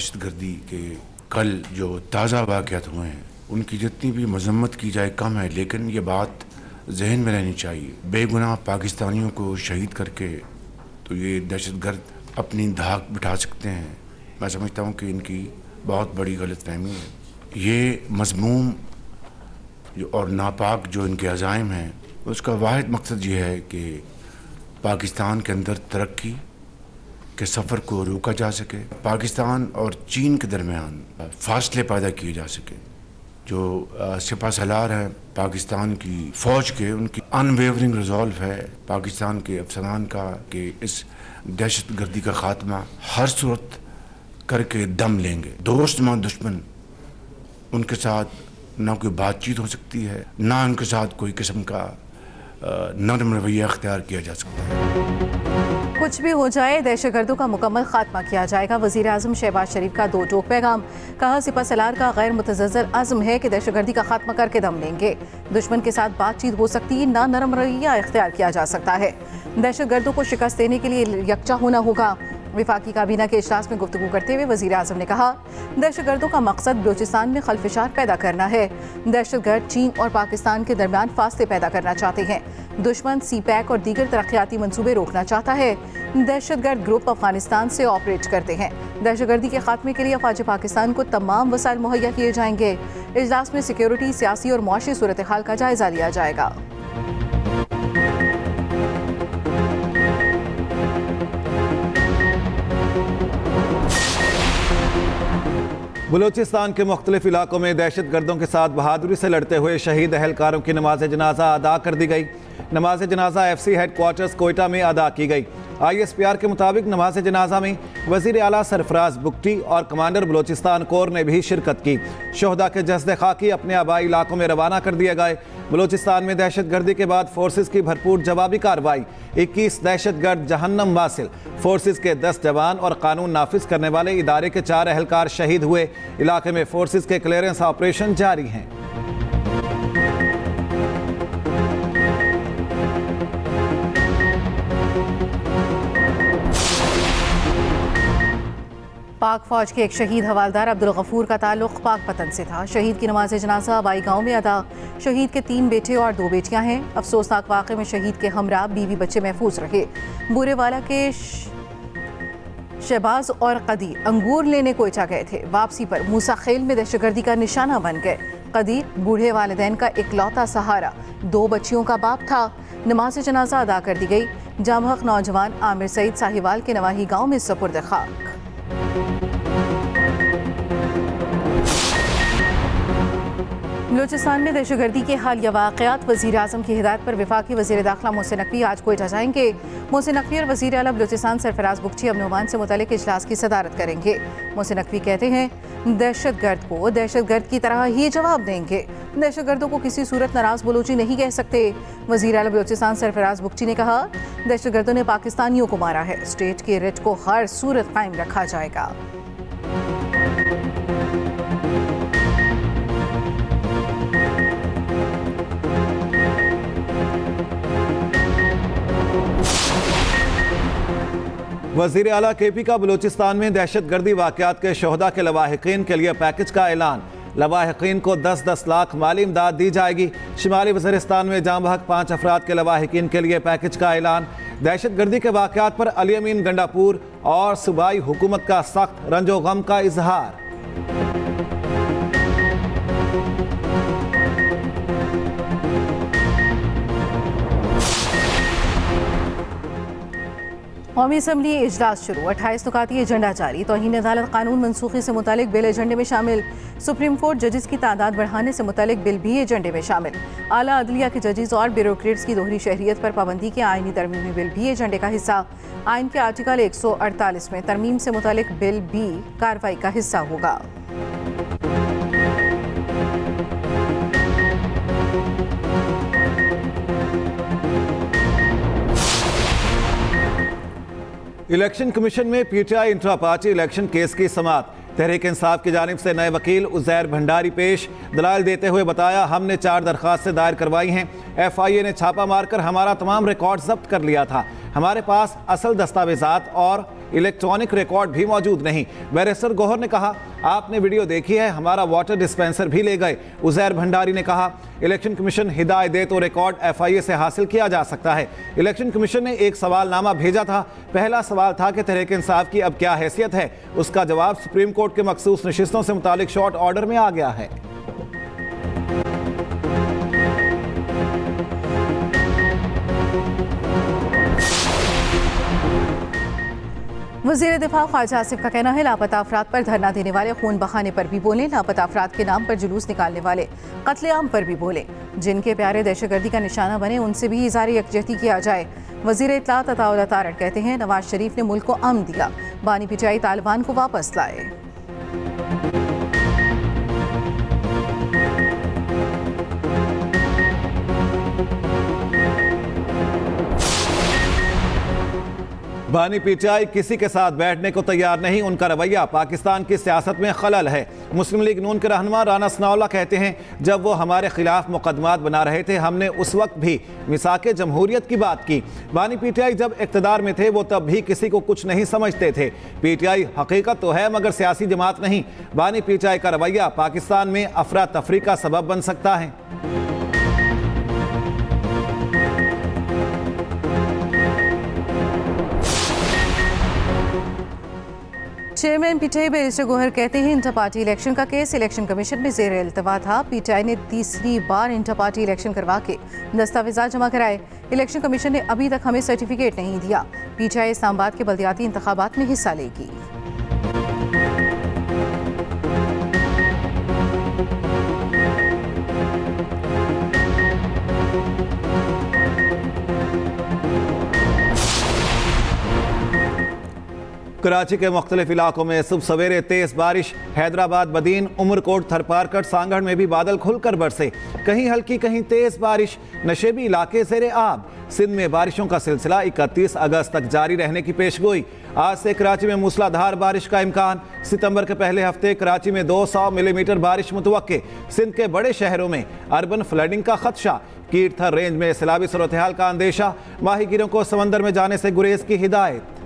दहशत गर्दी के कल जो ताज़ा वाक़यात हुए हैं उनकी जितनी भी मजम्मत की जाए कम है, लेकिन ये बात जहन में रहनी चाहिए। बेगुनाह पाकिस्तानियों को शहीद करके तो ये दहशत गर्द अपनी धाक बिठा सकते हैं। मैं समझता हूँ कि इनकी बहुत बड़ी गलतफहमी है। ये मज़मूम और नापाक जो इनके अज़ाइम हैं उसका वाहिद मकसद ये है कि पाकिस्तान के अंदर तरक्की के सफ़र को रोका जा सके, पाकिस्तान और चीन के दरमियान फासले पैदा किए जा सके। जो सिपा सलार हैं पाकिस्तान की फ़ौज के, उनकी अनवेवरिंग रिजॉल्व है पाकिस्तान के अफसरान का कि इस दहशत गर्दी का ख़ात्मा हर सूरत करके दम लेंगे। दोस्त मां दुश्मन, उनके साथ ना कोई बातचीत हो सकती है, ना उनके साथ कोई किस्म का नरम रवैया अख्तियार किया जा सकता है। कुछ भी हो जाए दहशतगर्दों का मुकम्मल खात्मा किया जाएगा। वज़ीर आज़म शहबाज शरीफ का दो टोक पैगाम। कहा, सिपा सलार का गैर मुतज़्ज़ल अज़्म है कि दहशतगर्दी का खात्मा करके दम लेंगे। दुश्मन के साथ बातचीत हो सकती है, ना नरम रवैया इख्तियार किया जा सकता है। दहशतगर्दों को शिकस्त देने के लिए यकजा होना होगा। विफाकी काबीना के इजलास में गुफ्तगू करते हुए वज़ीर आज़म ने कहा, दहशतगर्दों का मकसद बलूचिस्तान में खलफिशार पैदा करना है। दहशतगर्द चीन और पाकिस्तान के दरमियान फासले पैदा करना चाहते हैं। दुश्मन CPEC और दीगर तरक्याती मंसूबे रोकना चाहता है। दहशतगर्द ग्रुप अफगानिस्तान से ऑपरेट करते हैं। दहशतगर्दी के खात्मे के लिए अफवाज पाकिस्तान को तमाम वसाइल मुहैया किए जाएंगे। इजलास में सिक्योरिटी, सियासी और मुआशी सूरत हाल का जायजा लिया जाएगा। बलूचिस्तान के मुख्तलिफ इलाकों में दहशत गर्दों के साथ बहादुरी से लड़ते हुए शहीद अहलकारों की नमाज जनाजा अदा कर दी गई। नमाज जनाजा FC हेडक्वार्टर्स कोयटा में अदा की गई। ISPR के मुताबिक नमाज जनाजा में वज़ीर आला सरफराज बुगटी और कमांडर बलूचिस्तान कोर ने भी शिरकत की। शोहदा के जस्द खाकी अपने आबाई इलाकों में रवाना कर दिए गए। बलूचिस्तान में दहशत गर्दी के बाद फोर्सेस की भरपूर जवाबी कार्रवाई। 21 दहशत गर्द जहन्नम वासिल। फोर्सेस के 10 जवान और कानून नाफिज करने वाले इदारे के 4 अहलकार शहीद हुए। इलाके में फोर्सेस के क्लियरेंस ऑपरेशन जारी हैं। पाक फौज के एक शहीद हवालदार अब्दुल गफूर का ताल्लुक पाक पतन से था। शहीद की नमाज जनाजा आबाई गांव में अदा। शहीद के 3 बेटे और 2 बेटियां हैं। अफसोसनाक वाक़े में शहीद के हमरा बीवी बच्चे महफूज रहे। बूरेवाला के शहबाज और कदीर अंगूर लेने कोयटा गए थे। वापसी पर मूसा खेल में दहशतगर्दी का निशाना बन गए। कदीर बूढ़े वालिदैन का इकलौता सहारा, 2 बच्चियों का बाप था। नमाज जनाजा अदा कर दी गई। जामहक नौजवान आमिर सईद साहिवाल के नवाही गाँव में सपुर्द खाक। बलूचिस्तान में दहशतगर्दी के हालिया वाक़यात। वज़ीर आज़म की हिदायत पर वफाकी वज़ीर दाखिला मोहसिन नकवी आज कोयटा जाएंगे। मोहसिन नकवी और वज़ीर आला बलूचिस्तान सरफराज बुगटी अमन अमान से मुतल्लिक़ इजलास की सदारत करेंगे। मोहसिन नकवी कहते हैं, दहशतगर्द को दहशतगर्द की तरह ही जवाब देंगे। दहशतगर्दों को किसी सूरत नाराज़ बलूची नहीं कह सकते। वज़ीर आला बलूचिस्तान सरफराज बुगटी ने कहा, दहशतगर्दों ने पाकिस्तानियों को मारा है। स्टेट के रिट को हर सूरत कायम रखा जाएगा। वज़ीर आला KP का बलूचिस्तान में दहशत गर्दी वाक़यात के शोहदा के लवाहिकीन के लिए पैकेज का ऐलान। लवाहिकीन को 10-10 लाख माली इमदाद दी जाएगी। शिमाली वज़ीरिस्तान में जाम बहक 5 अफराद के लवाहिकीन के लिए पैकेज का ऐलान। दहशत गर्दी के वाक़यात पर अली अमीन गंडापुर और सूबाई हुकूमत का सख्त रंजो गम का इजहार। कौमी असम्बली इजलास शुरू। 28 नुकाती एजेंडा जारी। तौहीन अदालत कानून मनसूखी से मुतालिक बिल एजेंडे में शामिल। सुप्रीम कोर्ट जजेस की तादाद बढ़ाने से मुतालिक बिल भी एजेंडे में शामिल। आला अदलिया के जजेस और ब्यूरोक्रेट्स की दोहरी शहरियत पर पाबंदी के आइनी तरमीमी बिल भी एजेंडे का हिस्सा। आइन के आर्टिकल 148 में तरमीम से मुतालिक बिल भी कार्रवाई का हिस्सा होगा। इलेक्शन कमीशन में PTI intra party election case की समाअत। तहरीक इंसाफ की जानिब से नए वकील उज़ैर भंडारी पेश। दलाइल देते हुए बताया, हमने 4 दरख्वास्तें दायर करवाई हैं। FIA ने छापा मारकर हमारा तमाम रिकॉर्ड जब्त कर लिया था। हमारे पास असल दस्तावेजात और इलेक्ट्रॉनिक रिकॉर्ड भी मौजूद नहीं। बैरिस्टर गौहर ने कहा, आपने वीडियो देखी है, हमारा वाटर डिस्पेंसर भी ले गए। उजैर भंडारी ने कहा, इलेक्शन कमीशन हिदायत दे तो रिकॉर्ड FIA से हासिल किया जा सकता है। इलेक्शन कमीशन ने एक सवालनामा भेजा था। पहला सवाल था कि तहरीक इंसाफ की अब क्या हैसियत है। उसका जवाब सुप्रीम कोर्ट के मखसूस नशिस्तों से मुतालिक शॉर्ट ऑर्डर में आ गया है। वज़ीर दिफा ख्वाजा आसिफ का कहना है, लापता अफराद पर धरना देने वाले खून बहाने पर भी बोलें, लापता अफराद के नाम पर जुलूस निकालने वाले कत्लेआम पर भी बोलें, जिनके प्यारे दहशतगर्दी का निशाना बने उनसे भी इज़हार यकजहती किया जाए। वज़ीर इत्तलात अताउल्लाह तारड़ कहते हैं, नवाज शरीफ ने मुल्क को अमन दिया, बानी पिटाई तालिबान को वापस लाए। बानी पीटीआई किसी के साथ बैठने को तैयार नहीं, उनका रवैया पाकिस्तान की सियासत में खलल है। मुस्लिम लीग नून के रहनुमा राना सनाउल्लाह कहते हैं, जब वो हमारे खिलाफ मुकदमात बना रहे थे हमने उस वक्त भी मिसाके जमहूरियत की बात की। बानी पीटीआई जब इक़्तिदार में थे वो तब भी किसी को कुछ नहीं समझते थे। पीटीआई हकीकत तो है मगर सियासी जमात नहीं। बानी पीटीआई का रवैया पाकिस्तान में अफरा तफरी का सबब बन सकता है। चेयरमैन पीटीआई बैरिस्टर गौहर कहते हैं, इंटर पार्टी इलेक्शन का केस इलेक्शन कमीशन में ज़ेर इल्तवा था। पीटीआई ने तीसरी बार इंटर पार्टी इलेक्शन करवा के दस्तावेज़ात जमा कराए। इलेक्शन कमीशन ने अभी तक हमें सर्टिफिकेट नहीं दिया। पीटीआई इस्लामाबाद के बल्दियाती इंतखाबात में हिस्सा लेगी। कराची के मुख्तलिफ इलाकों में सुबह सवेरे तेज बारिश। हैदराबाद, बदीन, उमरकोट, थरपारकट, सांगढ़ में भी बादल खुलकर बरसे। कहीं हल्की कहीं तेज बारिश। नशेबी इलाके ज़ेरे आब। सिंध में बारिशों का सिलसिला 31 अगस्त तक जारी रहने की पेशगोई। आज से कराची में मूसलाधार बारिश का इम्कान। सितंबर के पहले हफ्ते कराची में 200 मिलीमीटर बारिश मुतवक्के। सिंध के बड़े शहरों में अर्बन फ्लडिंग का खदशा। कीरथर रेंज में सैलाबी सूरत हाल का अंदेशा। माहीगीरों को समंदर में जाने से गुरेज की हिदायत।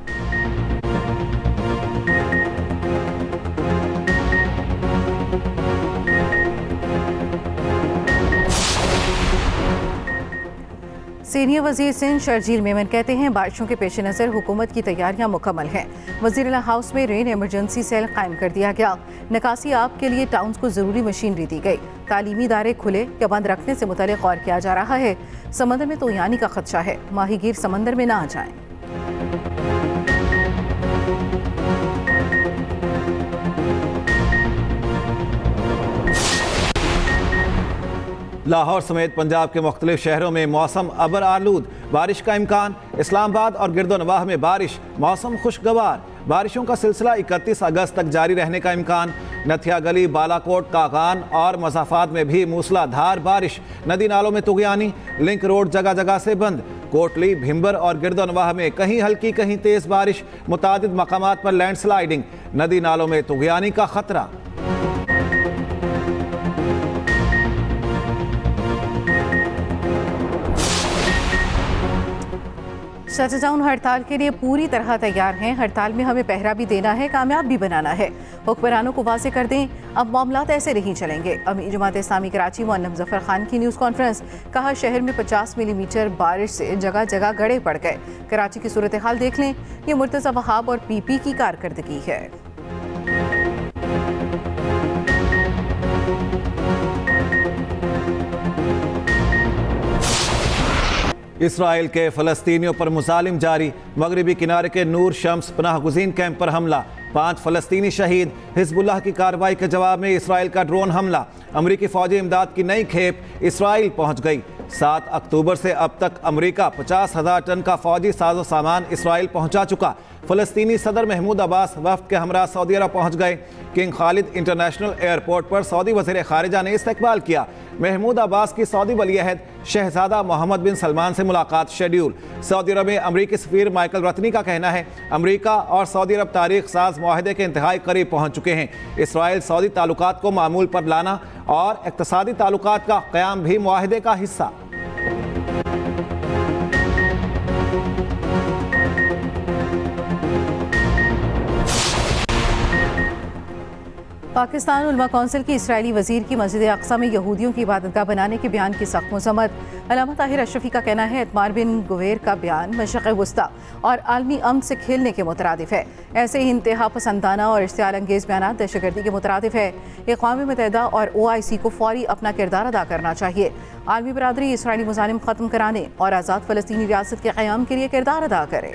सीनियर वजीर सिंध शर्जील मेमन कहते हैं, बारिशों के पेश नज़र हुकूमत की तैयारियां मुकम्मल हैं। वज़ीर हाउस में रेन एमरजेंसी सेल कायम कर दिया गया। निकासी आब के लिए टाउन्स को ज़रूरी मशीनरी दी गई। तालीमी इदारे खुले या बंद रखने से मुतल्लिक़ गौर किया जा रहा है। समंदर में तूयानी का खदशा है, माहीगीर समंदर में ना आ जाएं। लाहौर समेत पंजाब के मुख्तलिफ शहरों में मौसम अबर आलूद। बारिश का इम्कान। इस्लामाबाद और गिरदोनवाह में बारिश। मौसम खुशगवार। बारिशों का सिलसिला 31 अगस्त तक जारी रहने का इम्कान। नथिया गली, बालाकोट, कागान और मज़ाफ़ात में भी मूसलाधार बारिश। नदी नालों में तुग़यानी। लिंक रोड जगह जगह से बंद। कोटली, भिम्बर और गिरदोनवाह में कहीं हल्की कहीं तेज़ बारिश। मुतादिद मकामात पर लैंडस्लाइडिंग। नदी नालों में तुग़यानी का खतरा। शटडाउन हड़ताल के लिए पूरी तरह तैयार हैं। हड़ताल में हमें पहरा भी देना है, कामयाब भी बनाना है। हुक्मरानों को वाज़ेह कर दें, अब मामलात ऐसे नहीं चलेंगे। अमीर जमात इस्लामी कराची मुअन्नम ज़फ़र खान की न्यूज़ कॉन्फ्रेंस। कहा, शहर में 50 मिलीमीटर बारिश से जगह जगह गड़े पड़ गए। कराची की सूरत हाल देख लें। ये मुर्तज़ा वहाब और PP की कारकर्दगी है। इसराइल के फ़लस्तीनियों पर मुजालिम जारी। मगरबी किनारे के नूर शम्स पनाह गुज़ीन कैंप पर हमला। 5 फ़लस्तीनी शहीद। हिज़्बुल्लाह की कार्रवाई के जवाब में इसराइल का ड्रोन हमला। अमरीकी फ़ौजी इमदाद की नई खेप इसराइल पहुँच गई। 7 अक्टूबर से अब तक अमरीका 50,000 टन का फ़ौजी साजो सामान इसराइल पहुँचा चुका। फ़लस्तीनी सदर महमूद अब्बास वफ़द के हमरा सऊदी अरब पहुँच गए। किंग खालिद इंटरनेशनल एयरपोर्ट पर सऊदी वज़ीर ख़ारिजा ने इस्तकबाल किया। महमूद अब्बास की सऊदी वली अहद शहजादा मोहम्मद बिन सलमान से मुलाकात शेड्यूल। सऊदी अरब में अमरीकी सफ़ीर माइकल रतनी का कहना है, अमरीका और सऊदी अरब तारीख साज मुआहदे के इंतहाई करीब पहुँच चुके हैं। इसराइल सऊदी ताल्लुकात को मामूल पर लाना और इक़्तिसादी ताल्लुकात का क़याम भी मुआहदे का हिस्सा। पाकिस्तान उलमा कौंसिल की इसराइली वजीर की मस्जिद अक्सा में यहूदियों की इबादतगाह बनाने के बयान की सख्त मजम्मत। अल्लामा ताहिर अशरफी का कहना है एतमार बिन गुवेर का बयान मशरिक़ वुस्ता और आलमी अमन से खेलने के मुतरादिफ है। ऐसे ही इंतहा पसंदाना और इश्तियाल अंगेज़ बयान दहशतगर्दी के मुतरादिफ है। अक़वाम मुत्तहिदा और OIC को फौरी अपना किरदार अदा करना चाहिए। आलमी बरादरी इसराइली मुज़ालिम ख़त्म कराने और आज़ाद फ़लस्तीनी रियासत के क़याम के लिए किरदार अदा करे।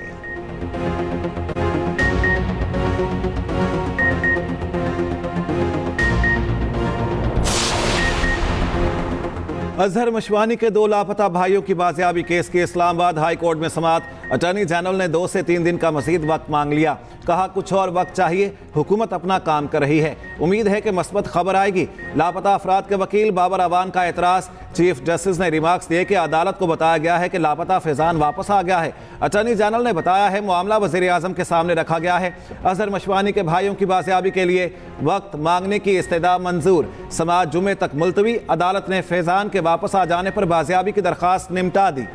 अजहर मशवानी के 2 लापता भाइयों की बाजियाबी केस की इस्लामाबाद हाई कोर्ट में समाअत। अटॉर्नी जनरल ने 2 से 3 दिन का मजीद वक्त मांग लिया। कहा कुछ और वक्त चाहिए, हुकूमत अपना काम कर रही है, उम्मीद है कि मस्बत खबर आएगी। लापता अफराद के वकील बाबर अवान का एतराज़। चीफ जस्टिस ने रिमार्क्स दिए कि अदालत को बताया गया है कि लापता फैजान वापस आ गया है। अटॉर्नी जनरल ने बताया है मामला वज़ीर आज़म के सामने रखा गया है। अजहर मशवानी के भाइयों की बाजियाबी के लिए वक्त मांगने की इस्तदा मंजूर। समाअत जुमे तक मुलतवी। अदालत ने फैजान के वापस आ जाने पर बाजियाबी की दरख्वास्त निमटा दी।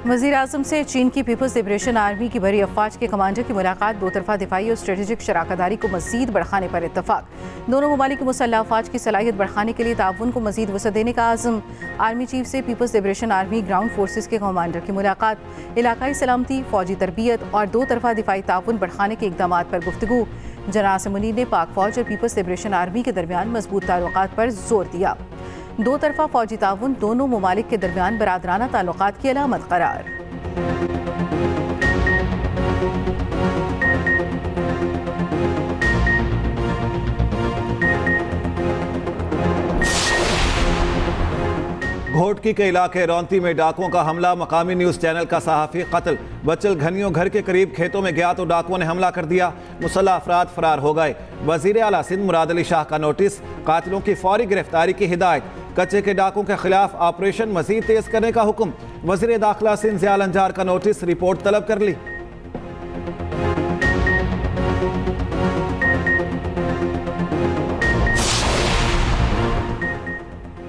वज़ीर आज़म से चीन की पीपल्स लिबरेशन आर्मी की बड़ी अफवाज के कमांडर की मुलाकात। 2 तरफ़ा दिफाई और स्ट्रेटेजिक शराकतदारी को मज़ीद बढ़ाने पर इत्तफाक। दोनों ममालिक की मुसल्लह अफवाज की सलाहियत बढ़ाने के लिए ताउन को मज़ीद वसअत देने का आज़म। आर्मी चीफ से People's Liberation Army Ground Forces के कमांडर की मुलाकात। इलाकाई सलामती, फौजी तरबियत और 2 तरफ़ा दिफाई ताउन बढ़ाने के इक़दाम पर गुफ्तगू। जनाब असम्बली ने पाक फौज और पीपल्स लिबरेशन आर्मी के दरमियान मजबूत ताल्लुकात पर जोर दिया। 2 तरफ़ा फौजी ताउन दोनों ममालिक के दरमियान बरादराना ताल्लुकात की अलामत करार। घोटकी के इलाके रौंती में डाकुओं का हमला। मकामी न्यूज़ चैनल का सहाफ़ी कत्ल। बचल घनियों घर के करीब खेतों में गया तो डाकुओं ने हमला कर दिया। मुसल्लह अफराद फरार हो गए। वज़ीर आला सिंध मुराद अली शाह का नोटिस। कातिलों की फौरी गिरफ्तारी की हिदायत। कच्चे के डाकुओं के खिलाफ ऑपरेशन मज़ीद तेज करने का हुक्म। वज़ीर दाखिला सिंध ज़ियाल अंजार का नोटिस। रिपोर्ट तलब कर ली।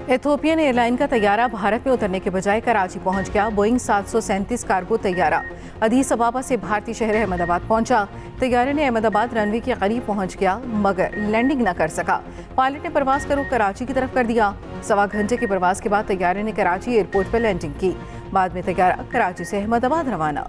एथियोपियन एयरलाइन का तैयारा भारत में उतरने के बजाय कराची पहुंच गया। बोइंग 737 कार्गो तैयारा अदीस अबाबा से भारतीय शहर अहमदाबाद पहुंचा। तैयारे ने अहमदाबाद रनवे के करीब पहुंच गया मगर लैंडिंग न कर सका। पायलट ने परवाज का रुख कराची की तरफ कर दिया। 1.25 घंटे की परवाज के बाद तैयारे ने कराची एयरपोर्ट पर लैंडिंग की। बाद में तैयारा कराची से अहमदाबाद रवाना।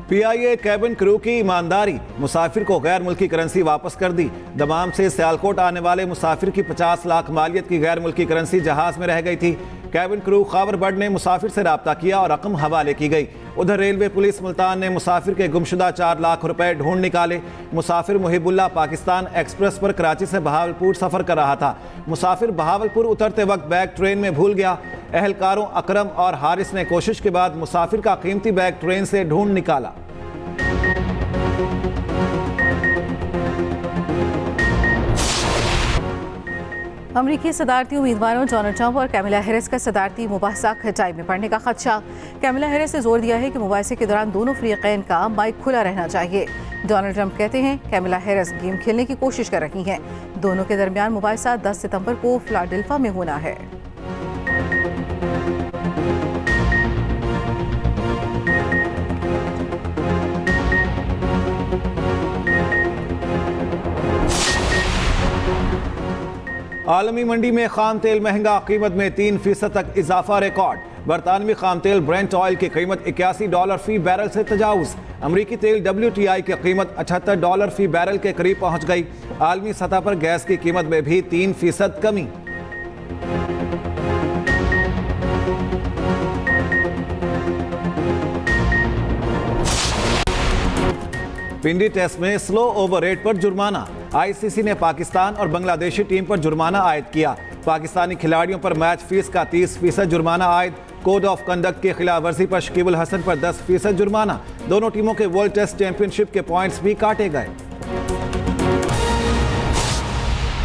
PIA कैबिन क्रू की ईमानदारी। मुसाफिर को गैर मुल्की करेंसी वापस कर दी। दमाम से सियालकोट आने वाले मुसाफिर की 50 लाख मालियत की गैर मुल्की करेंसी जहाज में रह गई थी। कैबिन क्रू खावर बर्ड ने मुसाफिर से रब्ता किया और रकम हवाले की गई। उधर रेलवे पुलिस मुल्तान ने मुसाफिर के गुमशुदा 4 लाख रुपए ढूंढ निकाले। मुसाफिर मुहिबुल्ला पाकिस्तान एक्सप्रेस पर कराची से बहावलपुर सफर कर रहा था। मुसाफिर बहावलपुर उतरते वक्त बैग ट्रेन में भूल गया। एहलकारों अकरम और हारिस ने कोशिश के बाद मुसाफिर का कीमती बैग ट्रेन से ढूंढ निकाला। अमरीकी सदारती उम्मीदवारों डोनाल्ड ट्रंप और कैमिला हैरिस का सदारती मुबाहिसा खटाई में पड़ने का खदशा। कैमिला हैरिस ने जोर दिया है कि मुबाहिसे के दौरान दोनों फरीकैन का माइक खुला रहना चाहिए। डोनाल्ड ट्रंप कहते हैं कैमिला हैरिस गेम खेलने की कोशिश कर रही हैं। दोनों के दरमियान मुबाहिसा 10 सितंबर को फिलाडेल्फिया में होना है। आलमी मंडी में खाम तेल महंगा। कीमत में 3% तक इजाफा रिकॉर्ड। बरतानवी खाम तेल ब्रेंट ऑयल की कीमत $81 फी बैरल से तजावुज। अमरीकी तेल WTI की कीमत $78 फी बैरल के करीब पहुंच गई। आलमी सतह पर गैस की कीमत में भी 3% कमी। पिंडी टेस्ट में स्लो ओवर रेट पर जुर्माना। ICC ने पाकिस्तान और बांग्लादेशी टीम पर जुर्माना आयद किया। पाकिस्तानी खिलाड़ियों पर मैच फीस का 30% जुर्माना आयद। कोड ऑफ कंडक्ट की खिलाफ वर्जी पर शकीबुल हसन पर 10% जुर्माना। दोनों टीमों के वर्ल्ड टेस्ट चैंपियनशिप के पॉइंट्स भी काटे गए।